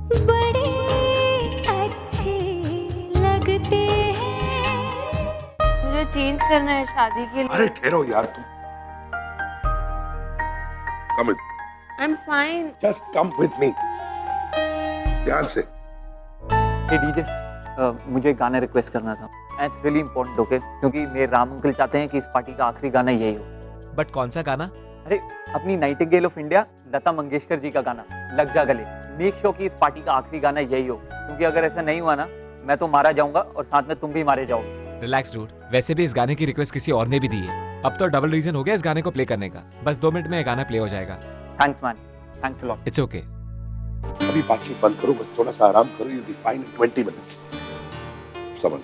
बड़े अच्छे लगते हैं। मुझे चेंज करना है शादी के लिए। अरे ठहरो यार तुम। Come with, I am fine. Just come with me. ध्यान से। हे डीजे, मुझे एक गाना रिक्वेस्ट करना था। It's really important, okay? क्योंकि मेरे राम अंकल चाहते हैं कि इस पार्टी का आखिरी गाना यही हो। बट कौन सा गाना? अरे अपनी Nightingale of India Lata Mangeshkar ji का गाना लग जा गले। मेक श्योर कि इस पार्टी का आखिरी गाना यही हो, क्योंकि अगर ऐसा नहीं हुआ ना, मैं तो मारा जाऊंगा और साथ में तुम भी मारे जाओगे। रिलैक्स डूड, वैसे भी इस गाने की रिक्वेस्ट किसी और ने भी दी है। अब तो डबल रीजन हो गया इस गाने को प्ले करने का। बस 2 मिनट में ये गाना प्ले हो जाएगा। Thanks man, thanks a lot. It's okay. अभी बातचीत बंद करो, बस थोड़ा सा आराम करो। You be fine in 20 minutes. समझ?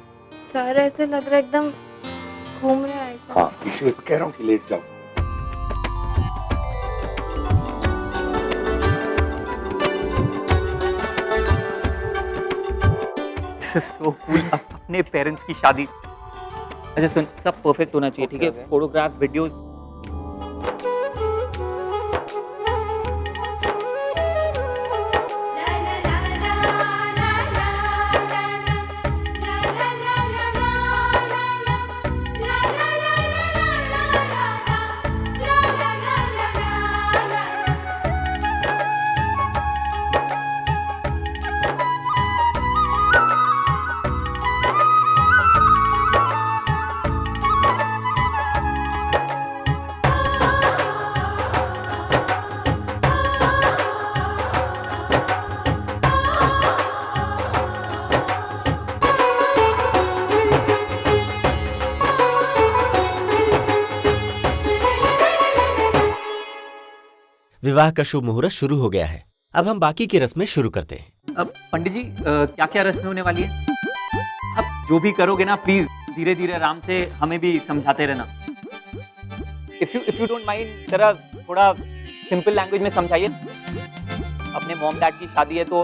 सर ऐसे लग रहा है एकदम घूम रहा है। हाँ, इसलिए तो कह रहा हूँ कि लेट जाओ। So cool. अपने पेरेंट्स की शादी। अच्छा सुन, सब परफेक्ट होना चाहिए, ठीक है? Photograph, videos. विवाह का शुभ मुहूर्त शुरू हो गया है। अब हम बाकी की रस्में शुरू करते हैं। अब पंडित जी, क्या क्या रस्में होने वाली है? अब जो भी करोगे ना, प्लीज धीरे धीरे आराम से हमें भी समझाते रहना। इफ यू डोंट माइंड, जरा थोड़ा सिंपल लैंग्वेज में समझाइए। अपने मॉम डैड की शादी है तो।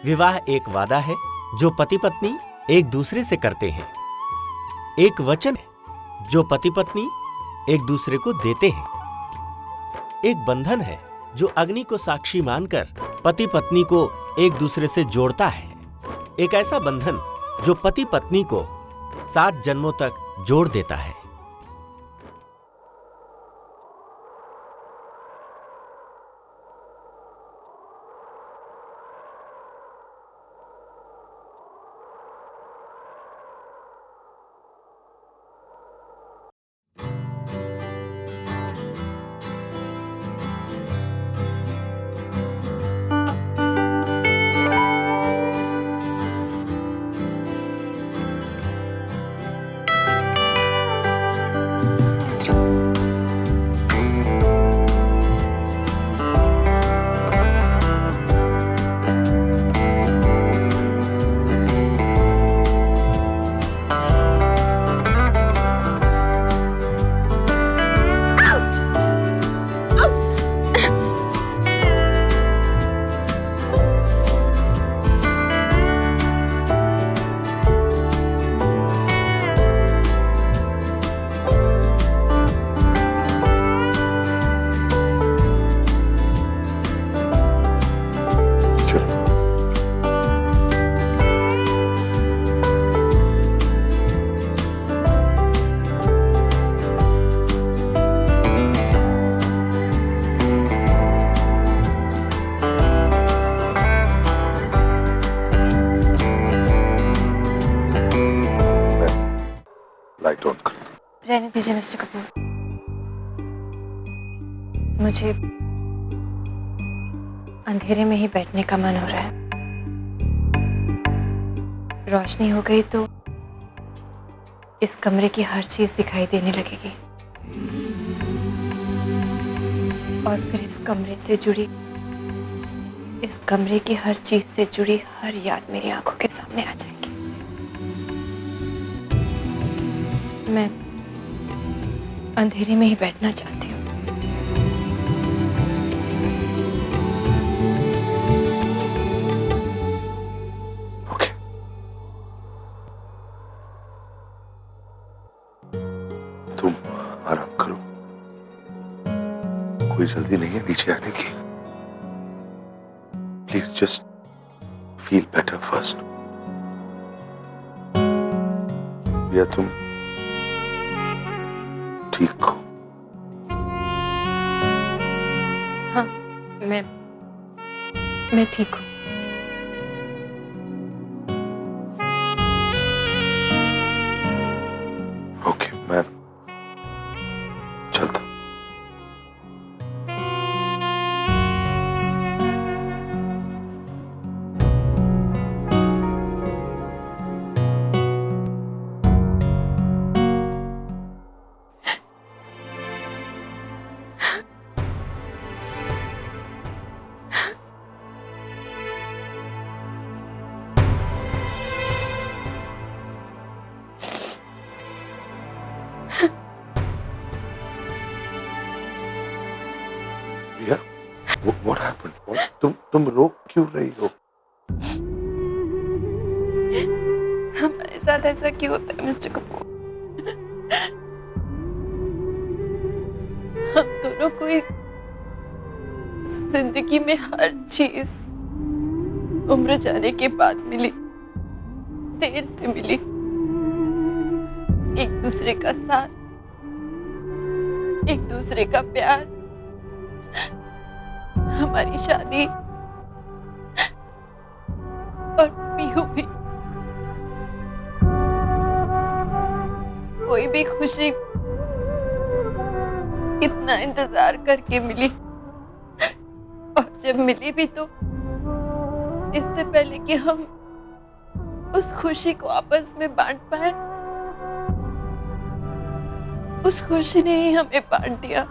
विवाह एक वादा है जो पति पत्नी एक दूसरे से करते हैं। एक वचन है जो पति पत्नी एक दूसरे को देते हैं। एक बंधन है जो अग्नि को साक्षी मानकर पति पत्नी को एक दूसरे से जोड़ता है। एक ऐसा बंधन जो पति पत्नी को 7 जन्मों तक जोड़ देता है। रहने दीजिए मिस्टर कपूर। मुझे अंधेरे में ही बैठने का मन हो रहा है। रोशनी हो गई तो इस कमरे की हर चीज दिखाई देने लगेगी और फिर इस कमरे की हर चीज से जुड़ी हर याद मेरी आंखों के सामने आ जाएगी। मैं अंधेरे में ही बैठना चाहती हूँ। Okay. तुम आराम करो, कोई जल्दी नहीं है नीचे आने की। Please just feel better first. या तुम ठीक हो? हाँ, मैं ठीक हूँ। ओके, मैं चलता। Yeah? What happened? तुम रो क्यों रही हो? हमारे साथ ऐसा क्यों होता है मिस्टर कपूर? हम दोनों को एक जिंदगी में हर चीज उम्र जाने के बाद मिली, देर से मिली। एक दूसरे का साथ, एक दूसरे का प्यार, हमारी शादी और पीहू भी। कोई भी खुशी कितना इंतजार करके मिली, और जब मिली भी तो इससे पहले कि हम उस खुशी को आपस में बांट पाए, उस खुशी ने ही हमें बांट दिया।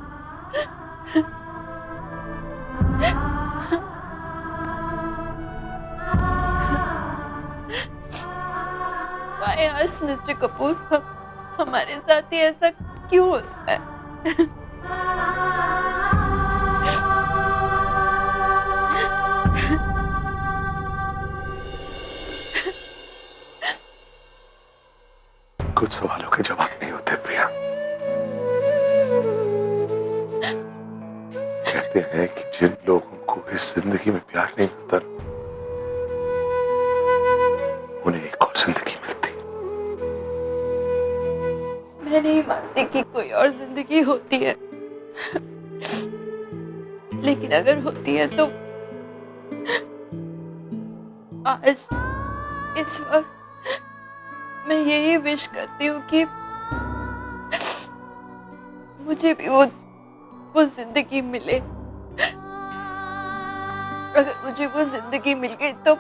Why us, mister Kapoor? हमारे साथ ही ऐसा क्यों होता है? कुछ सवालों के जवाब नहीं होते प्रिया। कहते हैं कि जिन लोगों को इस जिंदगी में प्यार नहीं मिलता, उन्हें एक और जिंदगी मिलती। मैं नहीं मानती कि कोई और जिंदगी होती है, लेकिन अगर होती है तो आज इस वक्त मैं यही विश करती हूँ कि मुझे भी वो जिंदगी मिले। अगर मुझे वो जिंदगी मिल गई तो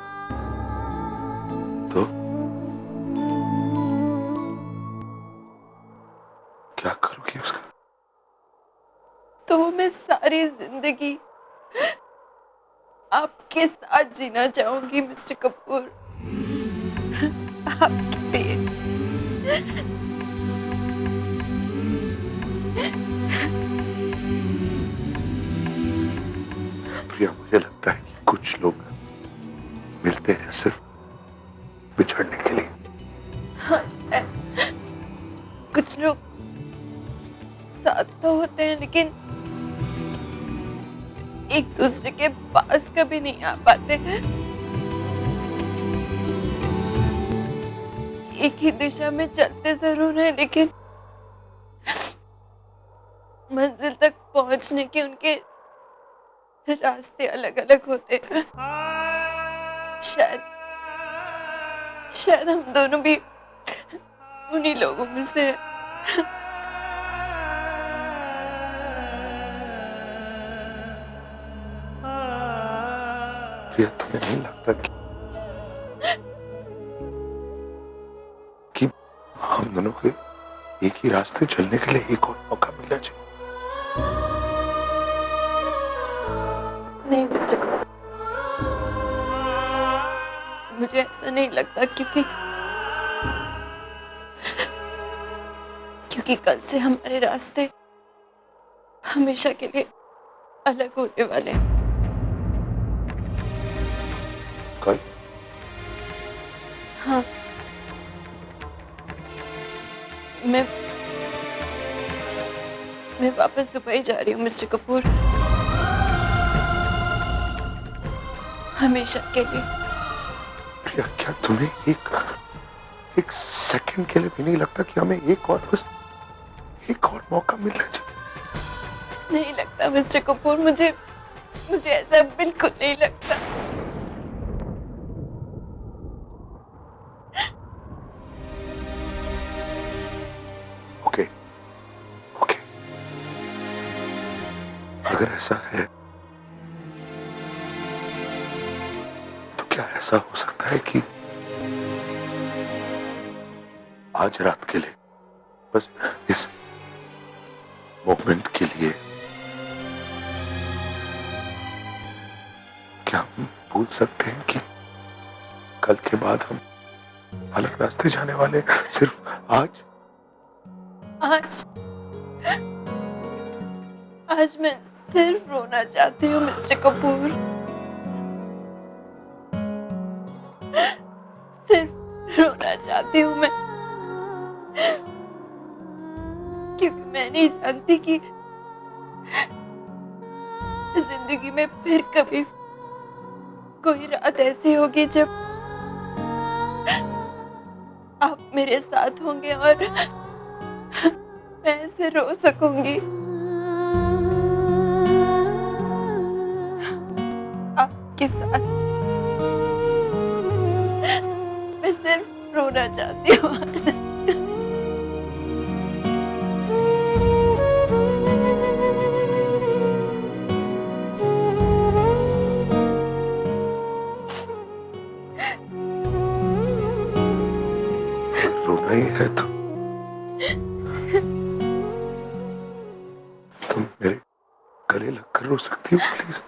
क्या करोगी उसका? तो मैं सारी जिंदगी आपके साथ जीना चाहूंगी मिस्टर कपूर, आपके लिए। प्रिया, मुझे लगता है कि कुछ लोग मिलते हैं सिर्फ बिछड़ने के लिए। हाँ, शायद कुछ लोग साथ तो होते हैं लेकिन एक दूसरे के पास कभी नहीं आ पाते हैं। एक ही दिशा में चलते जरूर हैं, लेकिन मंजिल तक पहुंचने के उनके रास्ते अलग अलग होते हैं। शायद हम दोनों भी उन्हीं लोगों में से हैं। प्रिया, तुम्हें नहीं लगता कि हम दोनों को एक ही रास्ते चलने के लिए एक और मौका मिलना चाहिए? नहीं मिस्टर कपूर, मुझे ऐसा नहीं लगता, क्योंकि कल से हमारे रास्ते हमेशा के लिए अलग होने वाले हैं। कल? हाँ, मैं वापस दुबई जा रही हूँ मिस्टर कपूर। हमेशा के लिए। प्रिया, क्या तुम्हें एक सेकंड के लिए भी नहीं लगता कि हमें एक और मौका मिलना चाहिए? नहीं लगता मिस्टर कपूर, मुझे ऐसा बिल्कुल नहीं लगता। ओके, अगर ऐसा है तो क्या ऐसा हो सकता है कि आज रात के लिए, बस इस मोमेंट के लिए, क्या हम भूल सकते हैं कि कल के बाद हम अलग रास्ते जाने वाले? सिर्फ आज मैं सिर्फ रोना चाहती हूँ मिस्टर कपूर, सिर्फ रोना चाहती हूँ मैं, क्योंकि मैं नहीं जानती कि जिंदगी में फिर कभी कोई रात ऐसी होगी जब आप मेरे साथ होंगे और मैं ऐसे रो सकूंगी। आपके साथ मैं सिर्फ रोना चाहती हूँ। रोना ही है तो तुम मेरे गले लगकर रो सकती हो प्लीज?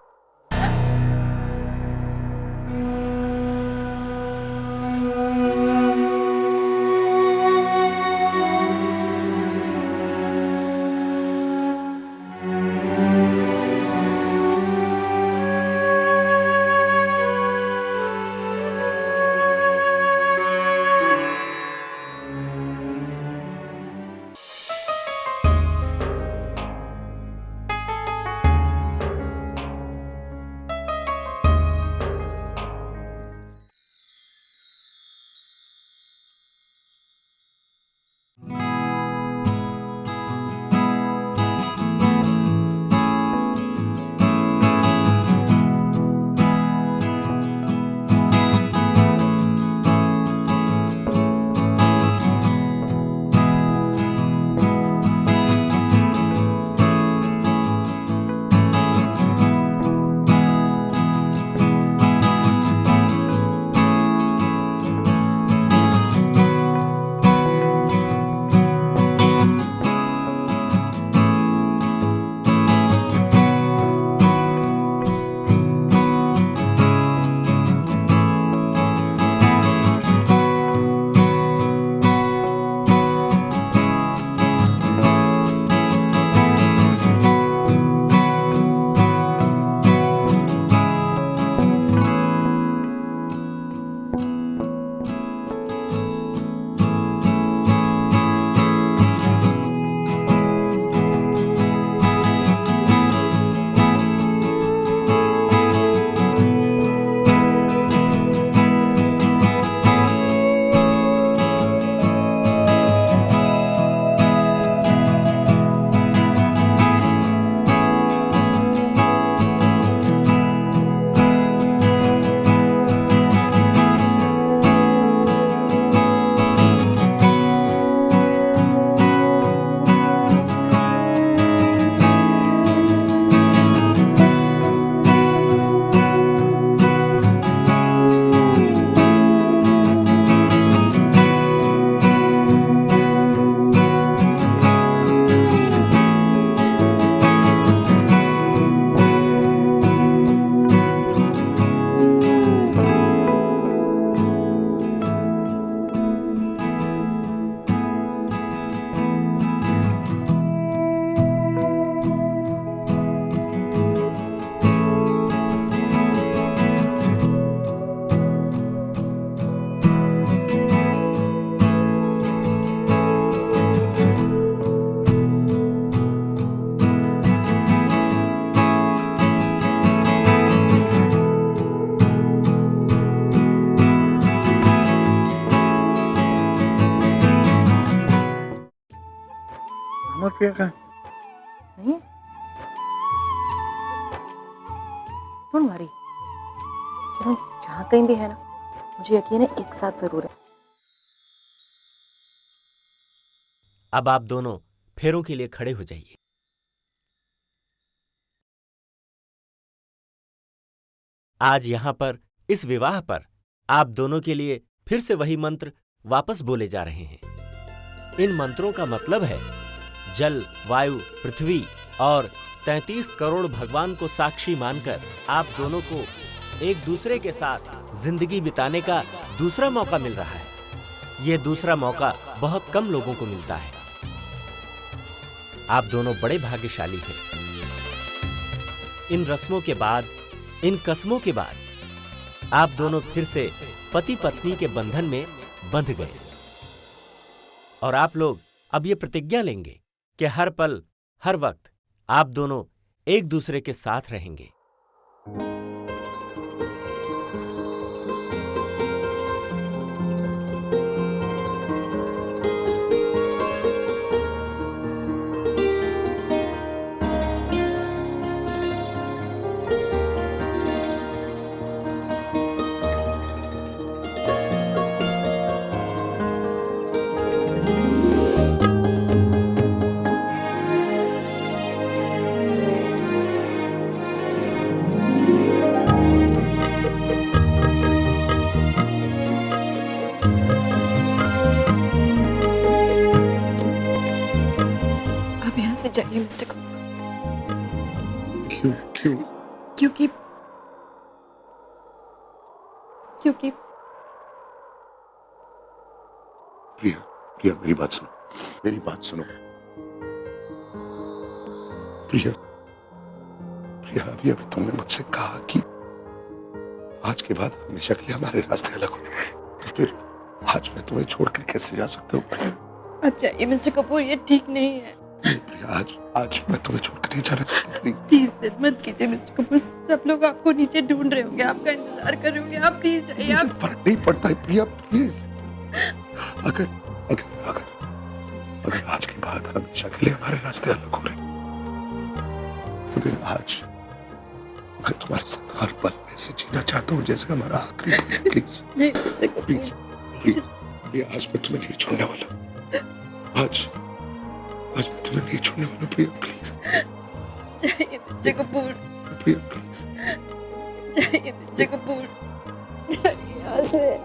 प्रिया कहाँ? नहीं डोंट वरी, किरण जहाँ कहीं भी है ना, मुझे यकीन है एक साथ जरूर है। अब आप दोनों फेरों के लिए खड़े हो जाइए। आज यहां पर इस विवाह पर आप दोनों के लिए फिर से वही मंत्र वापस बोले जा रहे हैं। इन मंत्रों का मतलब है जल, वायु, पृथ्वी और 33 करोड़ भगवान को साक्षी मानकर आप दोनों को एक दूसरे के साथ जिंदगी बिताने का दूसरा मौका मिल रहा है। यह दूसरा मौका बहुत कम लोगों को मिलता है। आप दोनों बड़े भाग्यशाली हैं। इन रस्मों के बाद, इन कस्मों के बाद आप दोनों फिर से पति पत्नी के बंधन में बंध गए और आप लोग अब ये प्रतिज्ञा लेंगे कि हर पल, हर वक्त आप दोनों एक दूसरे के साथ रहेंगे। जाइए मिस्टर कपूर। क्यों क्यों? क्योंकि प्रिया, प्रिया मेरी बात सुनो, मेरी बात सुनो। प्रिया, प्रिया अभी अभी तुमने मुझसे कहा कि आज के बाद हमेशा के लिए हमारे रास्ते अलग होने वाले, तो फिर आज मैं तुम्हें छोड़कर कैसे जा सकता हूँ? अब जाइए मिस्टर कपूर, ये ठीक नहीं है। नहीं प्रिया, आज मैं तुम्हें छोड़कर नहीं जाना चाहता, प्लीज। प्लीज जिद मत कीजिए मिस्टर कपूर, सब लोग आपको नीचे ढूंढ रहे होंगे, आपका इंतजार कर रहे होंगे, आप प्लीज जाइए। मुझे फर्क नहीं पड़ता है प्रिया, प्लीज। अगर अगर अगर अगर आज के बाद हमेशा के लिए हमारे रास्ते अलग हो रहे, तो फिर आज मैं तुम्हारे साथ हर पल ऐसे जीना चाहता हूँ जैसे हमारा आखिरी पल है, प्लीज। नहीं मिस्टर कपूर, प्लीज प्लीज प्रिया, आज मैं तुम्हें नहीं छोड़ने वाला। आज मैं तुम्हें नहीं छोड़ने वाला प्रिया, प्लीज। जाइए मिस्टर कपूर, प्रिया प्लीज। जाइए मिस्टर कपूर, जाइए।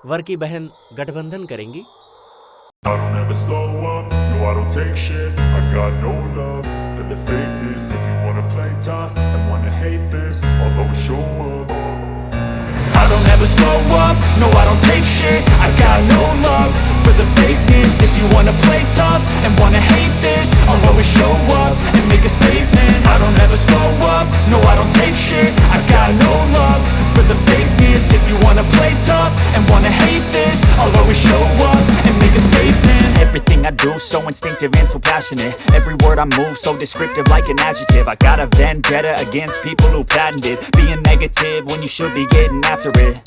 वर की बहन गठबंधन करेंगी। I don't ever slow up, no I don't take shit. I got no love for the fakeness. If you wanna play tough and wanna hate this, I'll always show up. I don't ever slow up, no I don't take shit. I got no love for the fakeness. If you wanna play tough and wanna hate this, I'll always show up and make a statement. I don't ever slow up, no I don't take shit. I got no love for the fakeness. If you wanna play tough and wanna hate this, I'll always show up and make a statement. Everything I do so instinctive and so passionate. Every word I move so descriptive like an adjective. I got a vendetta against people who patented being negative when you should be getting after it.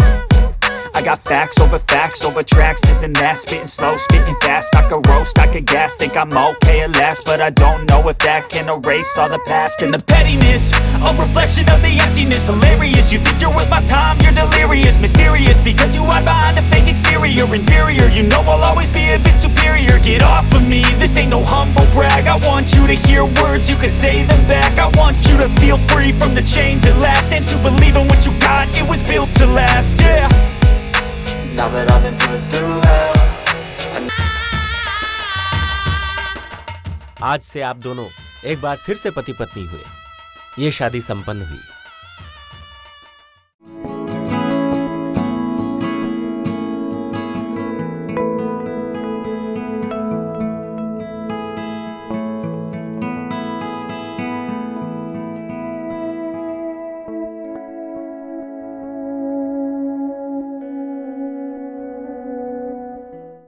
I got facts over tracks, this and that. Spitting slow, spitting fast. I could roast, I could gas. Think I'm okay at last, but I don't know if that can erase all the past. And the pettiness, a reflection of the emptiness. Hilarious, you think you're worth my time, you're delirious. Mysterious, because you hide behind a fake exterior. Inferior, you know I'll always be a bit superior. Get off of me, this ain't no humble brag. I want you to hear words, you can say them back. I want you to feel free from the chains at last, and to believe in what you got, it was built to last, yeah. Now that I've been put through hell, आज से आप दोनों एक बार फिर से पति पत्नी हुए। ये शादी संपन्न हुई।